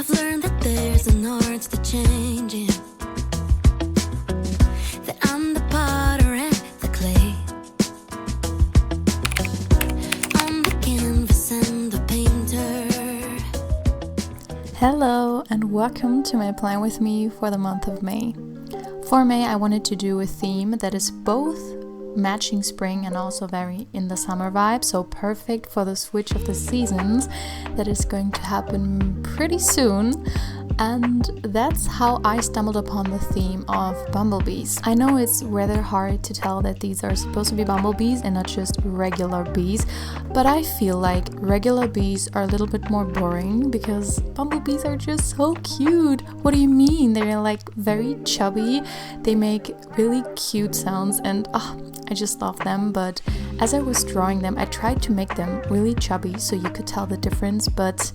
I've learned that there's an art to changing, that I'm the potter and the clay, I'm the canvas and the painter. Hello and welcome to my plan with me for the month of May. For May I wanted to do a theme that is both matching spring and also very in the summer vibe, so perfect for the switch of the seasons that is going to happen pretty soon. And that's how I stumbled upon the theme of bumblebees. I know it's rather hard to tell that these are supposed to be bumblebees and not just regular bees, but I feel like regular bees are a little bit more boring because bumblebees are just so cute. What do you mean? They're like very chubby, they make really cute sounds, and I just love them. But as I was drawing them, I tried to make them really chubby so you could tell the difference, but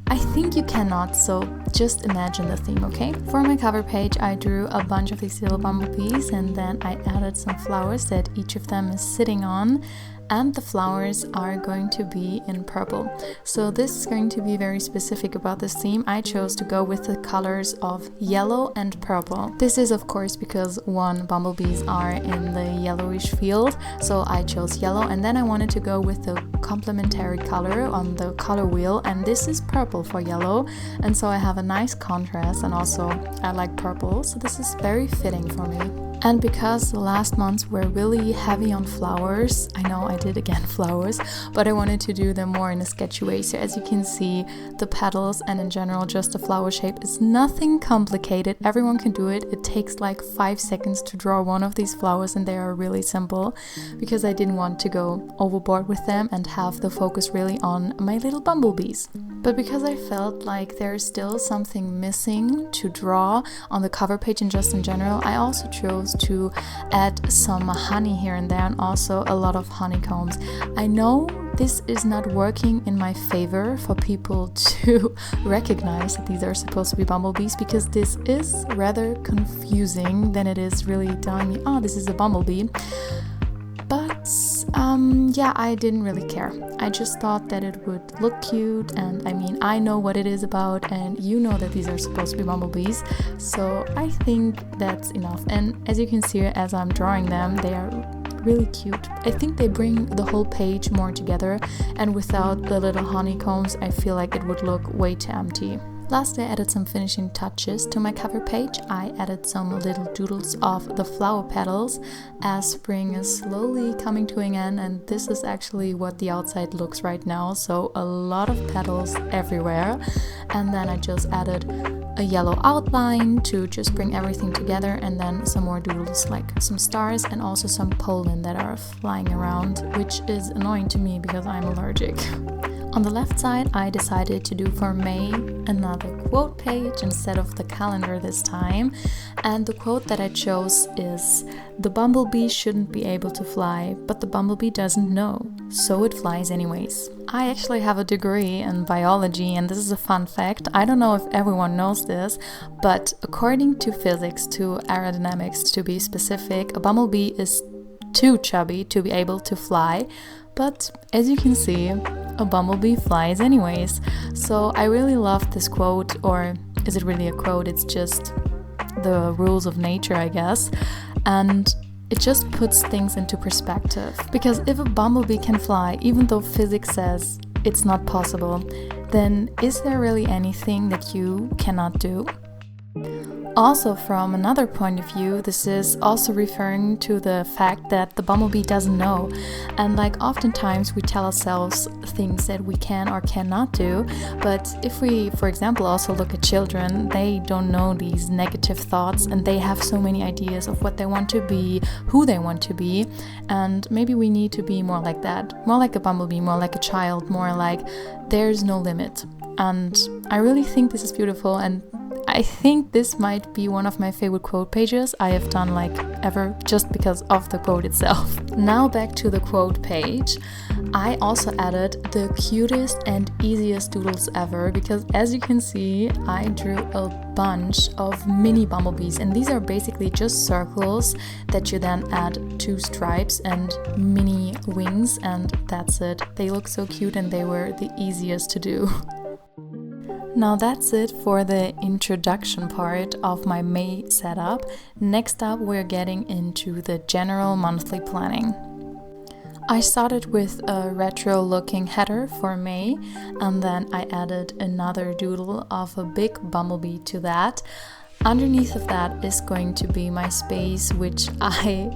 I think you cannot, so just imagine the theme, okay? For my cover page, I drew a bunch of these little bumblebees and then I added some flowers that each of them is sitting on, and the flowers are going to be in purple. So this is going to be very specific about this theme. I chose to go with the colors of yellow and purple. This is of course because bumblebees are in the yellowish field, so I chose yellow, and then I wanted to go with the complementary color on the color wheel, and this is purple for yellow, and so I have a nice contrast, and also I like purple, so this is very fitting for me. And because the last months were really heavy on flowers, I know I did again flowers, but I wanted to do them more in a sketchy way. So as you can see, the petals and in general just the flower shape is nothing complicated. Everyone can do it. It takes like 5 seconds to draw one of these flowers and they are really simple, because I didn't want to go overboard with them and have the focus really on my little bumblebees. But because I felt like there's still something missing to draw on the cover page and just in general, I also chose to add some honey here and there, and also a lot of honeycombs. I know this is not working in my favor for people to recognize that these are supposed to be bumblebees, because this is rather confusing than it is really telling me, oh, this is a bumblebee. But yeah, I didn't really care. I just thought that it would look cute, and I mean, I know what it is about, and you know that these are supposed to be bumblebees, so I think that's enough. And as you can see, as I'm drawing them, they are really cute. I think they bring the whole page more together, and without the little honeycombs, I feel like it would look way too empty. Lastly, I added some finishing touches to my cover page. I added some little doodles of the flower petals as spring is slowly coming to an end, and this is actually what the outside looks right now, so a lot of petals everywhere. And then I just added a yellow outline to just bring everything together, and then some more doodles like some stars and also some pollen that are flying around, which is annoying to me because I'm allergic. On the left side, I decided to do for May another quote page instead of the calendar this time. And the quote that I chose is, "The bumblebee shouldn't be able to fly, but the bumblebee doesn't know, so it flies anyways." I actually have a degree in biology, and this is a fun fact. I don't know if everyone knows this, but according to physics, to aerodynamics to be specific, a bumblebee is too chubby to be able to fly. But as you can see, a bumblebee flies anyways. So I really love this quote, or is it really a quote? It's just the rules of nature, I guess. And it just puts things into perspective. Because if a bumblebee can fly, even though physics says it's not possible, then is there really anything that you cannot do? Also, from another point of view, this is also referring to the fact that the bumblebee doesn't know. And like oftentimes we tell ourselves things that we can or cannot do, but if we, for example, also look at children, they don't know these negative thoughts, and they have so many ideas of what they want to be, who they want to be, and maybe we need to be more like that, more like a bumblebee, more like a child, more like there's no limit. And I really think this is beautiful, and I think this might be one of my favorite quote pages I have done like ever, just because of the quote itself. Now back to the quote page. I also added the cutest and easiest doodles ever, because as you can see, I drew a bunch of mini bumblebees, and these are basically just circles that you then add 2 stripes and mini wings, and that's it. They look so cute and they were the easiest to do. Now that's it for the introduction part of my May setup. Next up, we're getting into the general monthly planning. I started with a retro looking header for May, and then I added another doodle of a big bumblebee to that. Underneath of that is going to be my space, which I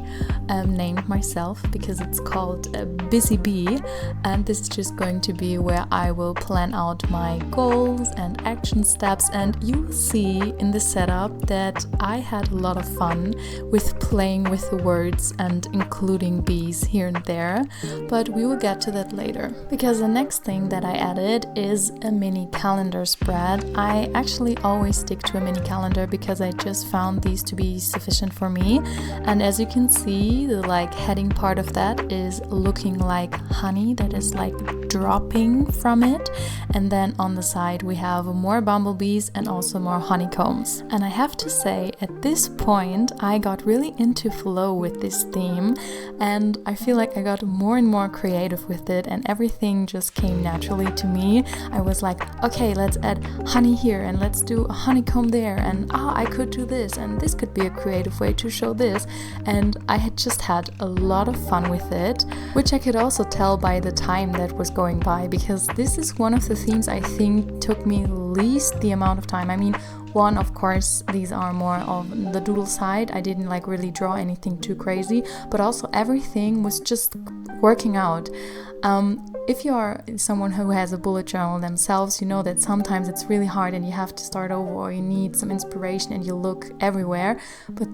named myself because it's called a busy bee, and this is just going to be where I will plan out my goals and action steps. And you will see in the setup that I had a lot of fun with playing with the words and including bees here and there, but we will get to that later. Because the next thing that I added is a mini calendar spread. I actually always stick to a mini calendar because I just found these to be sufficient for me. And as you can see, the heading part of that is looking like honey that is dropping from it, and then on the side we have more bumblebees and also more honeycombs. And I have to say, at this point I got really into flow with this theme, and I feel like I got more and more creative with it, and everything just came naturally to me. I was like, okay, let's add honey here, and let's do a honeycomb there, and I could do this, and this could be a creative way to show this. And I had just had a lot of fun with it, which I could also tell by the time that was going by, because this is one of the themes I think took me least the amount of time. I mean, one, of course, these are more of the doodle side. I didn't really draw anything too crazy, but also everything was just working out. If you are someone who has a bullet journal themselves, you know that sometimes it's really hard and you have to start over, or you need some inspiration and you look everywhere. But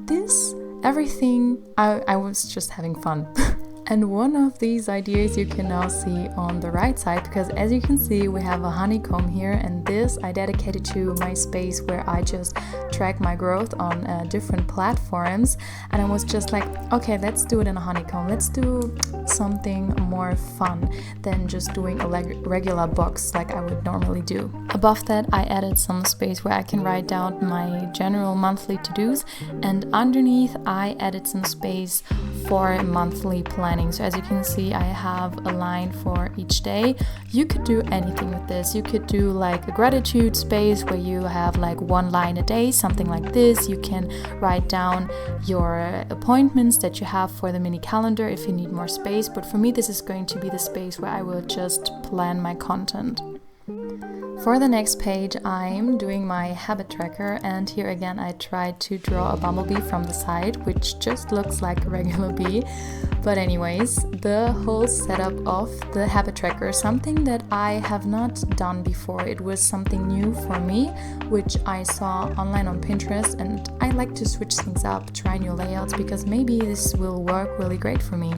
everything, I was just having fun. And one of these ideas you can now see on the right side, because as you can see we have a honeycomb here, and this I dedicated to my space where I just track my growth on different platforms. And I was just like, okay, let's do it in a honeycomb. Let's do something more fun than just doing a regular box like I would normally do. Above that I added some space where I can write down my general monthly to-dos, and underneath I added some space for monthly planning. So as you can see, I have a line for each day. You could do anything with this. You could do a gratitude space where you have one line a day, something like this. You can write down your appointments that you have for the mini calendar if you need more space. But for me, this is going to be the space where I will just plan my content. For the next page, I'm doing my habit tracker, and here again I tried to draw a bumblebee from the side, which just looks like a regular bee. But anyways, the whole setup of the habit tracker, something that I have not done before. It was something new for me, which I saw online on Pinterest, and I like to switch things up, try new layouts, because maybe this will work really great for me.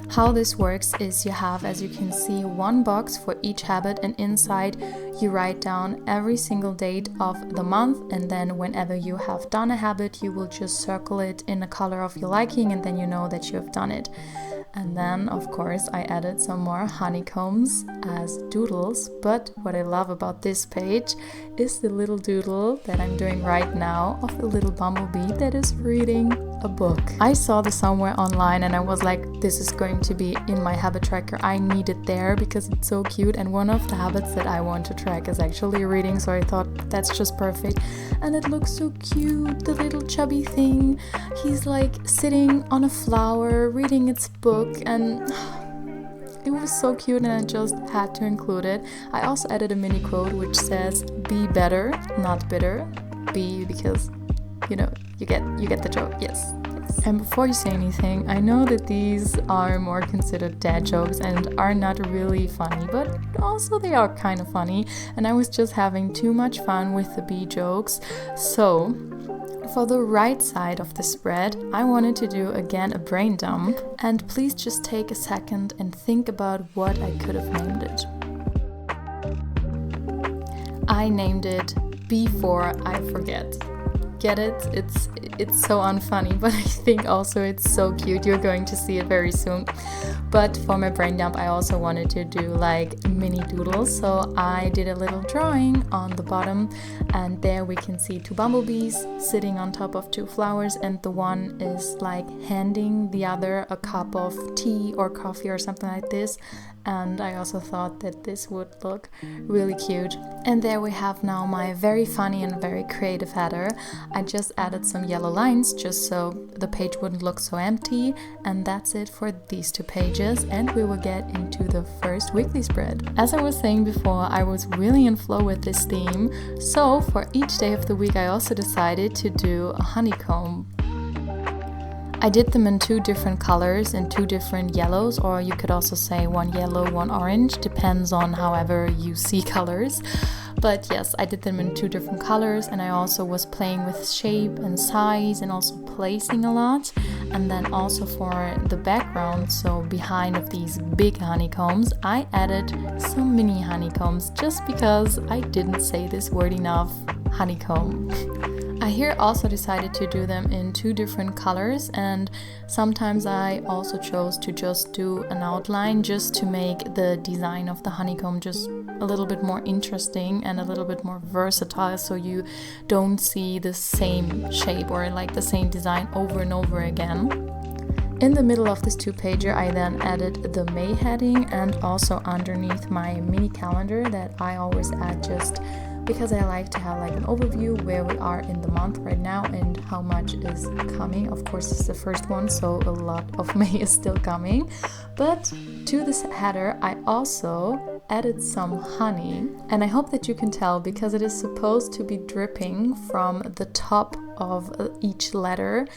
How this works is you have, as you can see, one box for each habit, and inside you write down every single date of the month, and then whenever you have done a habit you will just circle it in a color of your liking, and then you know that you have done it. And then, of course, I added some more honeycombs as doodles. But what I love about this page is the little doodle that I'm doing right now of a little bumblebee that is reading a book. I saw this somewhere online and I was like, this is going to be in my habit tracker. I need it there because it's so cute. And one of the habits that I want to track is actually reading. So I thought that's just perfect. And it looks so cute, the little chubby thing. He's sitting on a flower reading its book, and it was so cute and I just had to include it. I also added a mini quote which says, "Be better, not bitter." Be because, you get the joke. Yes. And before you say anything, I know that these are more considered dad jokes and are not really funny, but also they are kind of funny, and I was just having too much fun with the bee jokes. So for the right side of the spread, I wanted to do again a brain dump, and please just take a second and think about what I could have named it. I named it Before I Forget. Get it? It's so unfunny, but I think also it's so cute. You're going to see it very soon. But for my brain dump, I also wanted to do mini doodles, so I did a little drawing on the bottom, and there we can see two bumblebees sitting on top of two flowers, and the one is handing the other a cup of tea or coffee or something like this, and I also thought that this would look really cute. And there we have now my very funny and very creative header. I just added some yellow lines just so the page wouldn't look so empty, and that's it for these 2 pages, and we will get into the first weekly spread. As I was saying before, I was really in flow with this theme, so for each day of the week I also decided to do a honeycomb. I did them in 2 different colors, in 2 different yellows, or you could also say 1 yellow, 1 orange, depends on however you see colors. But yes, I did them in 2 different colors, and I also was playing with shape and size and also placing a lot. And then also for the background, so behind of these big honeycombs, I added some mini honeycombs just because I didn't say this word enough, honeycomb. I here also decided to do them in 2 different colors, and sometimes I also chose to just do an outline just to make the design of the honeycomb just a little bit more interesting and a little bit more versatile, so you don't see the same shape or like the same design over and over again. In the middle of this 2-pager, I then added the May heading, and also underneath my mini calendar that I always add just because I like to have like an overview where we are in the month right now and how much is coming. Of course, it's the first one, so a lot of May is still coming. But to this header, I also added some honey, and I hope that you can tell because it is supposed to be dripping from the top of each letter,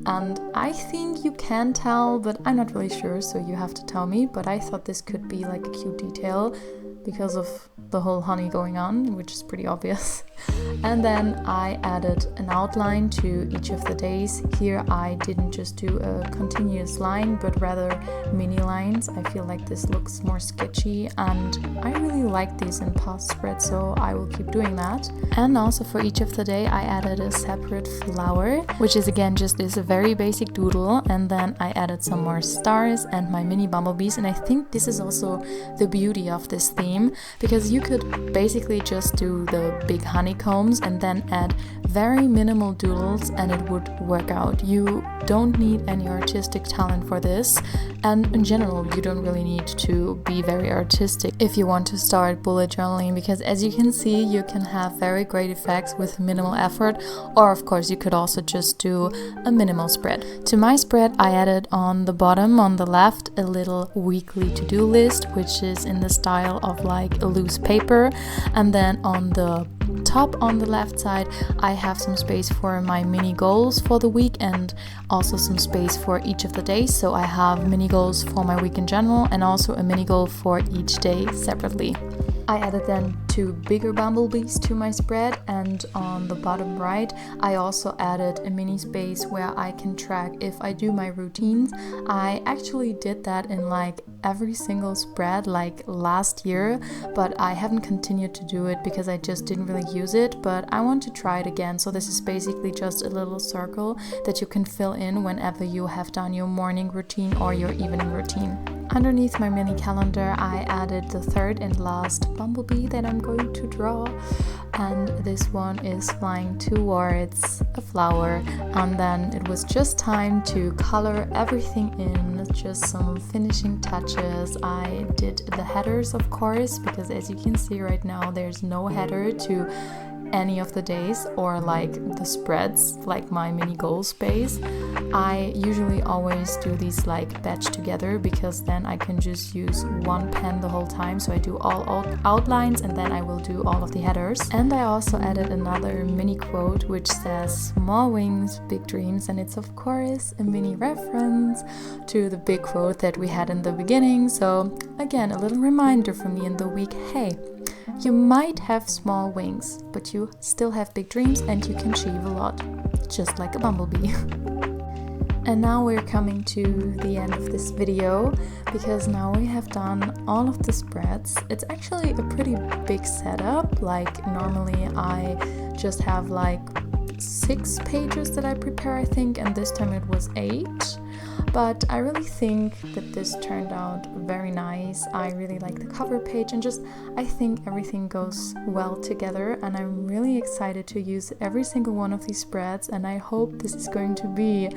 and I think you can tell, but I'm not really sure, so you have to tell me. But I thought this could be like a cute detail because of the whole honey going on, which is pretty obvious. And then I added an outline to each of the days. Here I didn't just do a continuous line, but rather mini lines. I feel like this looks more sketchy, and I really like these in past spreads, so I will keep doing that. And also for each of the day I added a separate flower, which is again just this very basic doodle, and then I added some more stars and my mini bumblebees. And I think this is also the beauty of this theme, because you could basically just do the big honeycombs and then add very minimal doodles and it would work out. You don't need any artistic talent for this, and in general you don't really need to be very artistic if you want to start bullet journaling, because as you can see you can have very great effects with minimal effort, or of course you could also just do a minimal spread. To my spread I added on the bottom on the left a little weekly to-do list, which is in the style of like a loose paper, and then on the top on the left side I have some space for my mini goals for the week and also some space for each of the days. So I have mini goals for my week in general and also a mini goal for each day separately. I added then 2 bigger bumblebees to my spread, and on the bottom right I also added a mini space where I can track if I do my routines. I actually did that in like every single spread like last year, but I haven't continued to do it because I just didn't really use it, but I want to try it again. So this is basically just a little circle that you can fill in whenever you have done your morning routine or your evening routine. Underneath my mini calendar I added the 3rd and last bumblebee that I'm going to draw, and this one is flying towards a flower, and then it was just time to color everything in, just some finishing touches. I did the headers of course, because as you can see right now there's no header to any of the days or like the spreads, like my mini goal space. I usually always do these like batch together because then I can just use one pen the whole time. So I do all outlines and then I will do all of the headers. And I also added another mini quote which says small wings, big dreams, and it's of course a mini reference to the big quote that we had in the beginning. So again, a little reminder for me in the week, hey, you might have small wings, but you still have big dreams and you can achieve a lot, just like a bumblebee. And now we're coming to the end of this video, because now we have done all of the spreads. It's actually a pretty big setup. Like normally I just have like 6 pages that I prepare, I think, and this time it was 8. But I really think that this turned out very nice. I really like the cover page and just I think everything goes well together, and I'm really excited to use every single one of these spreads, and I hope this is going to be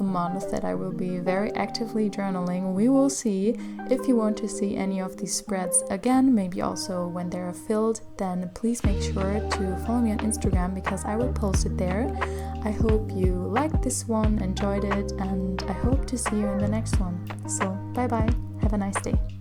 a month that I will be very actively journaling. We will see. If you want to see any of these spreads again, maybe also when they're filled, then please make sure to follow me on Instagram because I will post it there. I hope you liked this one, enjoyed it, and I hope to see you in the next one. So bye bye, have a nice day.